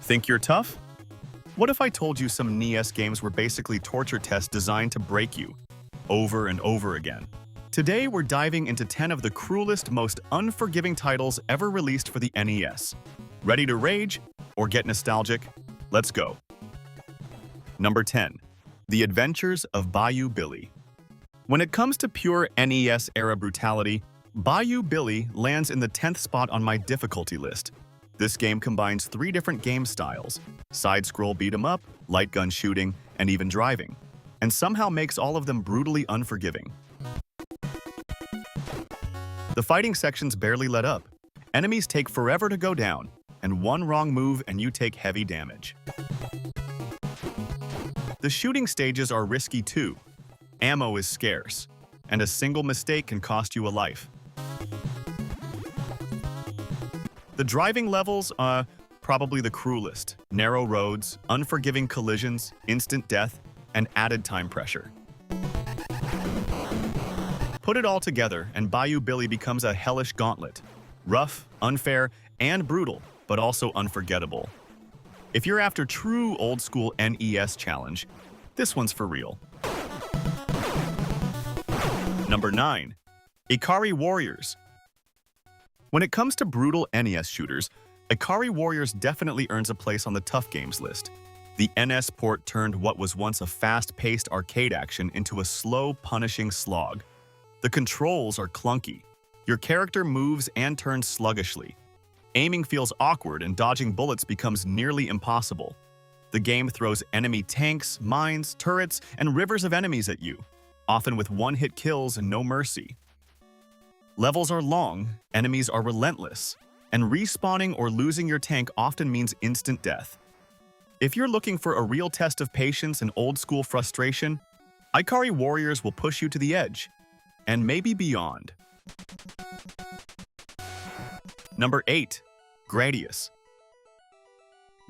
Think you're tough? What if I told you some NES games were basically torture tests designed to break you, over and over again? Today, we're diving into 10 of the cruelest, most unforgiving titles ever released for the NES. Ready to rage or get nostalgic? Let's go. Number 10. The Adventures of Bayou Billy. When it comes to pure NES-era brutality, Bayou Billy lands in the 10th spot on my difficulty list. This game combines 3 different game styles: side-scroll beat-em-up, light gun shooting, and even driving, and somehow makes all of them brutally unforgiving. The fighting sections barely let up. Enemies take forever to go down, and one wrong move and you take heavy damage. The shooting stages are risky too. Ammo is scarce, and a single mistake can cost you a life. The driving levels are probably the cruelest. Narrow roads, unforgiving collisions, instant death, and added time pressure. Put it all together, and Bayou Billy becomes a hellish gauntlet. Rough, unfair, and brutal, but also unforgettable. If you're after true old-school NES challenge, this one's for real. Number 9. Ikari Warriors. When it comes to brutal NES shooters, Ikari Warriors definitely earns a place on the tough games list. The NES port turned what was once a fast-paced arcade action into a slow, punishing slog. The controls are clunky. Your character moves and turns sluggishly. Aiming feels awkward and dodging bullets becomes nearly impossible. The game throws enemy tanks, mines, turrets, and rivers of enemies at you, often with one-hit kills and no mercy. Levels are long, enemies are relentless, and respawning or losing your tank often means instant death. If you're looking for a real test of patience and old-school frustration, Ikari Warriors will push you to the edge, and maybe beyond. Number 8. Gradius.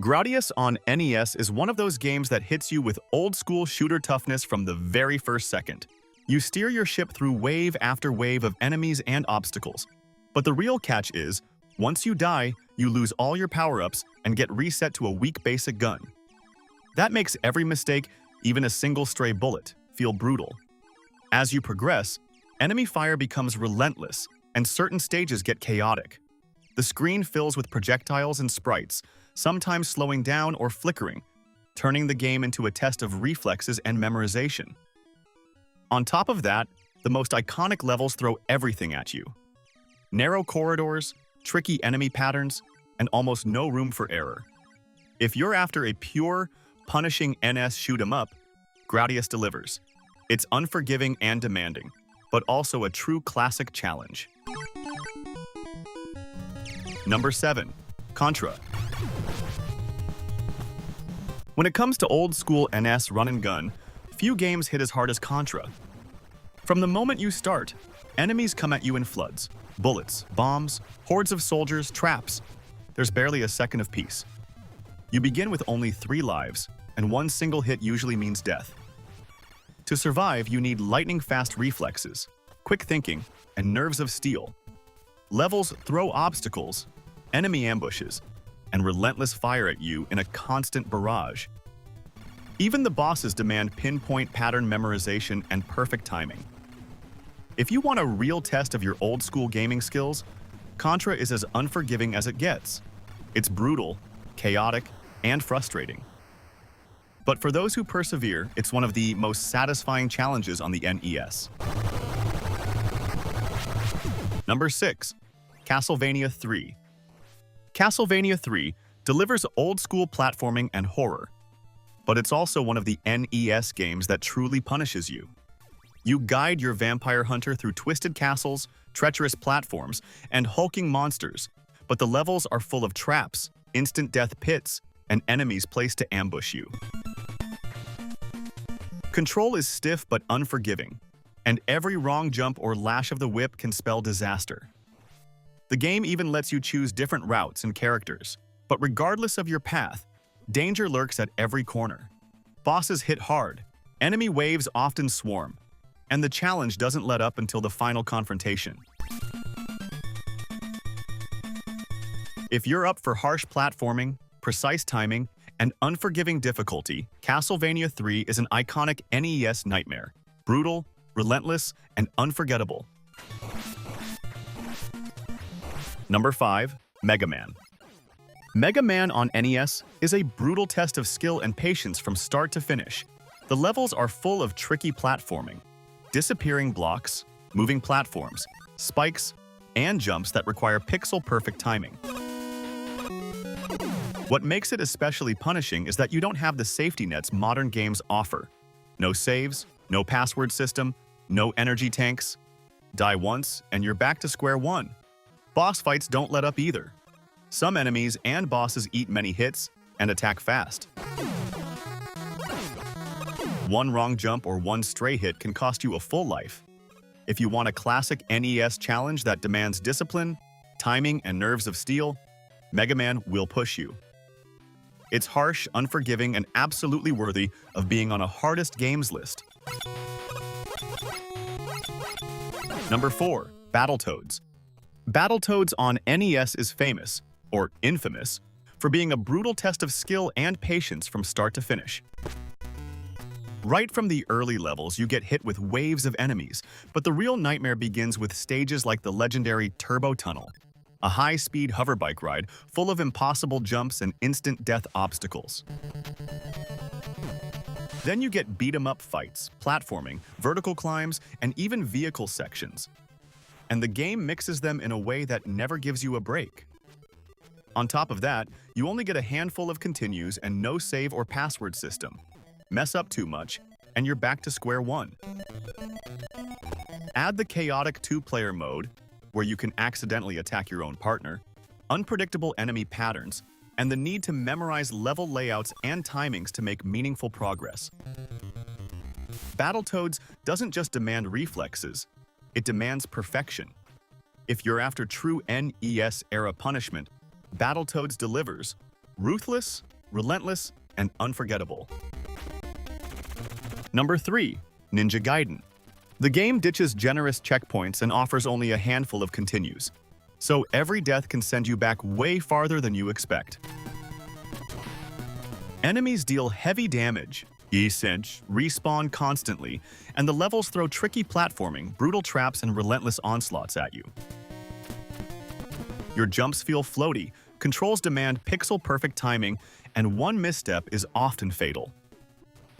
Gradius on NES is one of those games that hits you with old-school shooter toughness from the very first second. You steer your ship through wave after wave of enemies and obstacles. But the real catch is, once you die, you lose all your power-ups and get reset to a weak basic gun. That makes every mistake, even a single stray bullet, feel brutal. As you progress, enemy fire becomes relentless, and certain stages get chaotic. The screen fills with projectiles and sprites, sometimes slowing down or flickering, turning the game into a test of reflexes and memorization. On top of that, the most iconic levels throw everything at you. Narrow corridors, tricky enemy patterns, and almost no room for error. If you're after a pure, punishing NES shoot-em-up, Gradius delivers. It's unforgiving and demanding, but also a true classic challenge. Number 7. Contra. When it comes to old-school NES run-and-gun, few games hit as hard as Contra. From the moment you start, enemies come at you in floods. Bullets, bombs, hordes of soldiers, traps. There's barely a second of peace. You begin with only 3 lives, and one single hit usually means death. To survive, you need lightning-fast reflexes, quick thinking, and nerves of steel. Levels throw obstacles, enemy ambushes, and relentless fire at you in a constant barrage. Even the bosses demand pinpoint pattern memorization and perfect timing. If you want a real test of your old-school gaming skills, Contra is as unforgiving as it gets. It's brutal, chaotic, and frustrating. But for those who persevere, it's one of the most satisfying challenges on the NES. Number 6. Castlevania 3. Castlevania 3 delivers old-school platforming and horror, but it's also one of the NES games that truly punishes you. You guide your vampire hunter through twisted castles, treacherous platforms, and hulking monsters, but the levels are full of traps, instant death pits, and enemies placed to ambush you. Control is stiff but unforgiving, and every wrong jump or lash of the whip can spell disaster. The game even lets you choose different routes and characters, but regardless of your path, danger lurks at every corner. Bosses hit hard, enemy waves often swarm, and the challenge doesn't let up until the final confrontation. If you're up for harsh platforming, precise timing, and unforgiving difficulty, Castlevania 3 is an iconic NES nightmare. Brutal, relentless, and unforgettable. Number 5. Mega Man. Mega Man on NES is a brutal test of skill and patience from start to finish. The levels are full of tricky platforming, disappearing blocks, moving platforms, spikes, and jumps that require pixel-perfect timing. What makes it especially punishing is that you don't have the safety nets modern games offer. No saves, no password system, no energy tanks. Die once, and you're back to square one. Boss fights don't let up either. Some enemies and bosses eat many hits and attack fast. One wrong jump or one stray hit can cost you a full life. If you want a classic NES challenge that demands discipline, timing, and nerves of steel, Mega Man will push you. It's harsh, unforgiving, and absolutely worthy of being on a hardest games list. Number 4. Battletoads. Battletoads on NES is famous, or infamous, for being a brutal test of skill and patience from start to finish. Right from the early levels, you get hit with waves of enemies, but the real nightmare begins with stages like the legendary Turbo Tunnel, a high-speed hoverbike ride full of impossible jumps and instant death obstacles. Then you get beat-em-up fights, platforming, vertical climbs, and even vehicle sections. And the game mixes them in a way that never gives you a break. On top of that, you only get a handful of continues and no save or password system. Mess up too much, and you're back to square one. Add the chaotic two-player mode, where you can accidentally attack your own partner, unpredictable enemy patterns, and the need to memorize level layouts and timings to make meaningful progress. Battletoads doesn't just demand reflexes, it demands perfection. If you're after true NES-era punishment, Battletoads delivers, ruthless, relentless, and unforgettable. Number 3. Ninja Gaiden. The game ditches generous checkpoints and offers only a handful of continues, so every death can send you back way farther than you expect. Enemies deal heavy damage, respawn constantly, and the levels throw tricky platforming, brutal traps, and relentless onslaughts at you. Your jumps feel floaty, controls demand pixel-perfect timing, and one misstep is often fatal.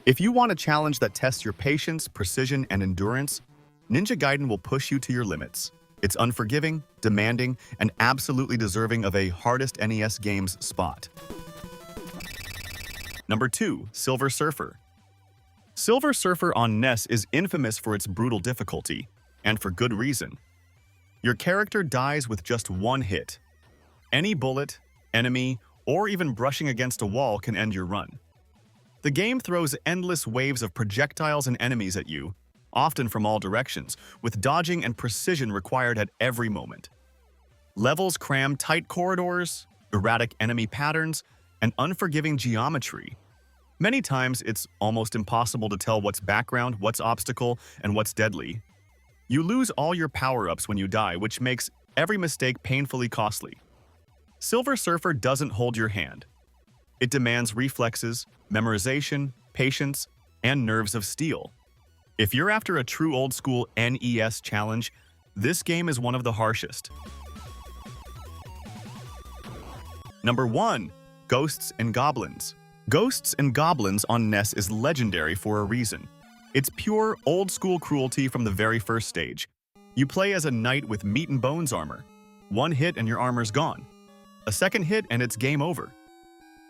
If you want a challenge that tests your patience, precision, and endurance, Ninja Gaiden will push you to your limits. It's unforgiving, demanding, and absolutely deserving of a hardest NES games spot. Number 2. Silver Surfer. Silver Surfer on NES is infamous for its brutal difficulty, and for good reason. Your character dies with just one hit. Any bullet, enemy, or even brushing against a wall can end your run. The game throws endless waves of projectiles and enemies at you, often from all directions, with dodging and precision required at every moment. Levels cram tight corridors, erratic enemy patterns, and unforgiving geometry. Many times, it's almost impossible to tell what's background, what's obstacle, and what's deadly. You lose all your power-ups when you die, which makes every mistake painfully costly. Silver Surfer doesn't hold your hand. It demands reflexes, memorization, patience, and nerves of steel. If you're after a true old-school NES challenge, this game is one of the harshest. Number 1. Ghosts and Goblins. Ghosts and Goblins on NES is legendary for a reason. It's pure, old-school cruelty from the very first stage. You play as a knight with meat and bones armor. One hit and your armor's gone. A second hit and it's game over.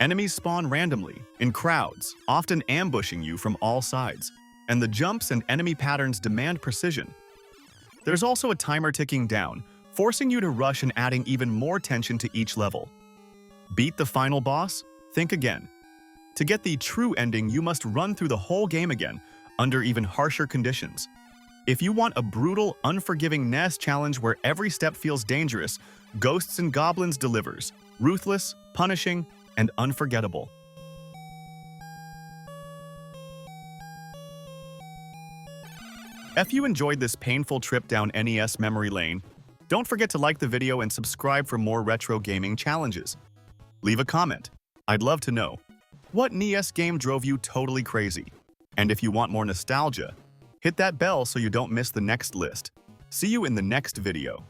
Enemies spawn randomly, in crowds, often ambushing you from all sides, and the jumps and enemy patterns demand precision. There's also a timer ticking down, forcing you to rush and adding even more tension to each level. Beat the final boss? Think again. To get the true ending, you must run through the whole game again, under even harsher conditions. If you want a brutal, unforgiving NES challenge where every step feels dangerous, Ghosts and Goblins delivers, ruthless, punishing, and unforgettable. If you enjoyed this painful trip down NES memory lane, don't forget to like the video and subscribe for more retro gaming challenges. Leave a comment. I'd love to know. What NES game drove you totally crazy? And if you want more nostalgia, hit that bell so you don't miss the next list. See you in the next video.